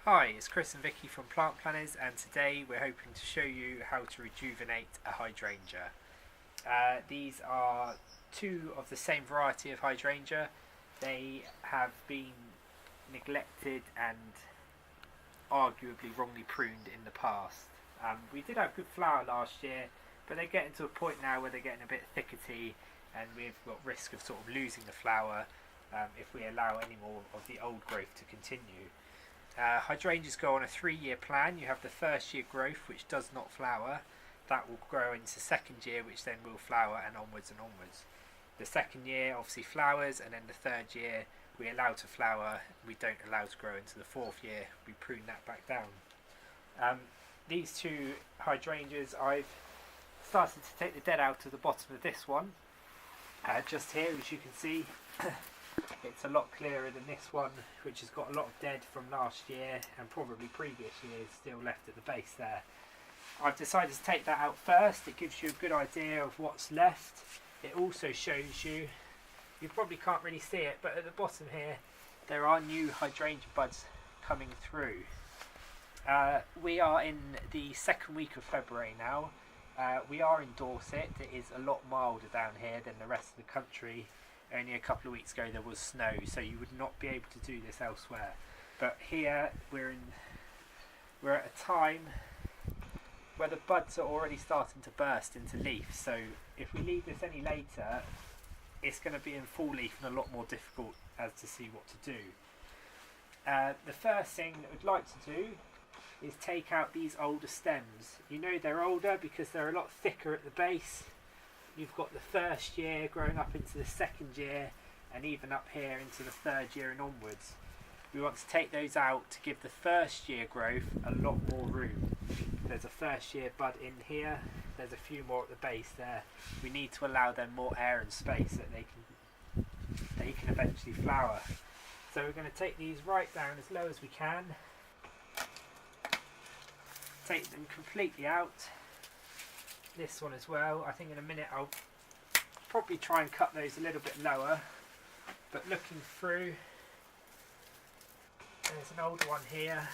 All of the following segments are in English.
Hi, it's Chris and Vicky from Plant Planners, and today we're hoping to show you how to rejuvenate a hydrangea. These are two of the same variety of hydrangea. They have been neglected and arguably wrongly pruned in the past. We did have good flower last year, but they're getting to a point now where they're getting a bit thickety, and we've got risk of sort of losing the flower if we allow any more of the old growth to continue. Hydrangeas go on a 3-year plan. You have the first year growth, which does not flower. That will grow into second year, which then will flower, and onwards and onwards. The second year obviously flowers, and then the third year we allow to flower. We don't allow to grow into the fourth year. We prune that back down. These two hydrangeas, I've started to take the dead out of the bottom of this one. Just here, as you can see, it's a lot clearer than this one, which has got a lot of dead from last year and probably previous years still left at the base there. I've decided to take that out first. It gives you a good idea of what's left. It also shows you, you probably can't really see it, but at the bottom here there are new hydrangea buds coming through. We are in the second week of February now. We are in Dorset. It is a lot milder down here than the rest of the country. Only a couple of weeks ago there was snow, so you would not be able to do this elsewhere. But here we're at a time where the buds are already starting to burst into leaf. So if we leave this any later, it's going to be in full leaf and a lot more difficult as to see what to do. The first thing that we'd like to do is take out these older stems. You know they're older because they're a lot thicker at the base. You've got the first year growing up into the second year, and even up here into the third year and onwards. We want to take those out to give the first year growth a lot more room. There's a first year bud in here, there's a few more at the base there. We need to allow them more air and space so that they can eventually flower. So we're going to take these right down as low as we can, take them completely out. This one as well. I think in a minute I'll probably try and cut those a little bit lower, but looking through, there's an older one here.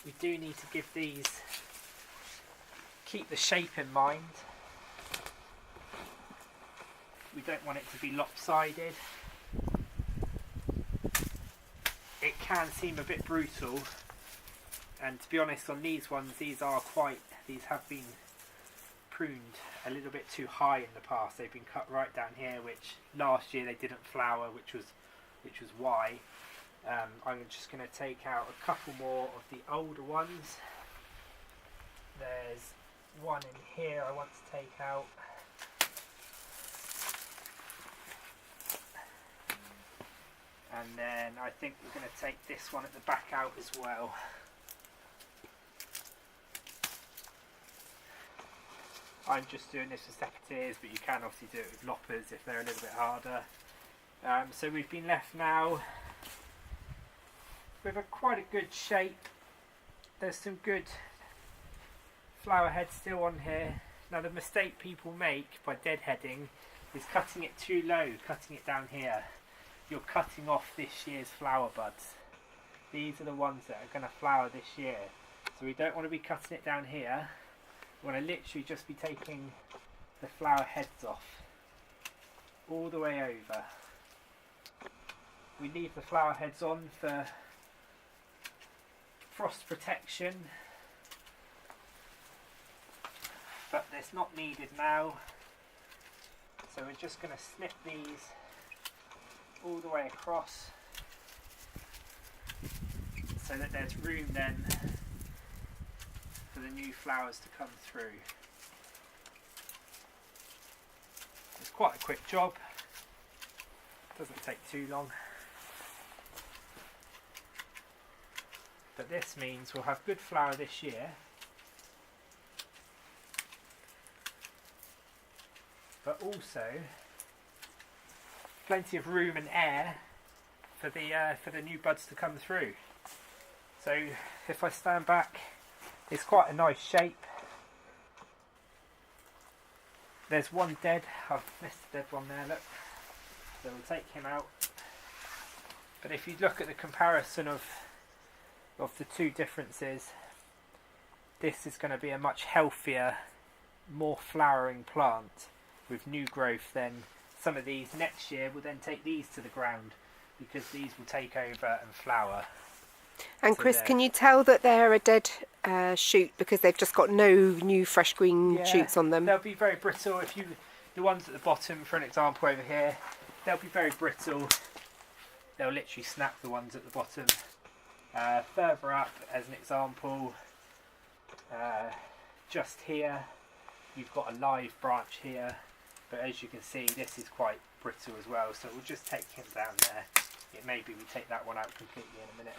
We do need to give these, keep the shape in mind. We don't want it to be lopsided. It can seem a bit brutal, and to be honest, on these ones, these have been pruned a little bit too high in the past. They've been cut right down here, which last year they didn't flower, which was why. I'm just going to take out a couple more of the older ones. There's one in here I want to take out. And then I think we're going to take this one at the back out as well. I'm just doing this with secateurs, but you can obviously do it with loppers if they're a little bit harder. So we've been left now with quite a good shape. There's some good flower heads still on here. Now the mistake people make by deadheading is cutting it too low, cutting it down here. You're cutting off this year's flower buds. These are the ones that are going to flower this year. So we don't want to be cutting it down here. We want to literally just be taking the flower heads off all the way over. We leave the flower heads on for frost protection, but it's not needed now. So we're just going to snip these all the way across so that there's room then for the new flowers to come through. It's quite a quick job, doesn't take too long, but this means we'll have good flower this year, but also plenty of room and air for the new buds to come through. So if I stand back, it's quite a nice shape. There's one dead. I've missed a dead one there, look. So we'll take him out. But if you look at the comparison of the two differences, this is going to be a much healthier, more flowering plant with new growth than some of these. Next year we'll then take these to the ground because these will take over and flower. And Chris, can you tell that they're a dead shoot because they've just got no new fresh green shoots on them? They'll be very brittle. The ones at the bottom, for an example over here, they'll be very brittle. They'll literally snap, the ones at the bottom. Further up, as an example, just here, you've got a live branch here, but as you can see, this is quite brittle as well, so we'll just take him down there. Maybe we take that one out completely in a minute.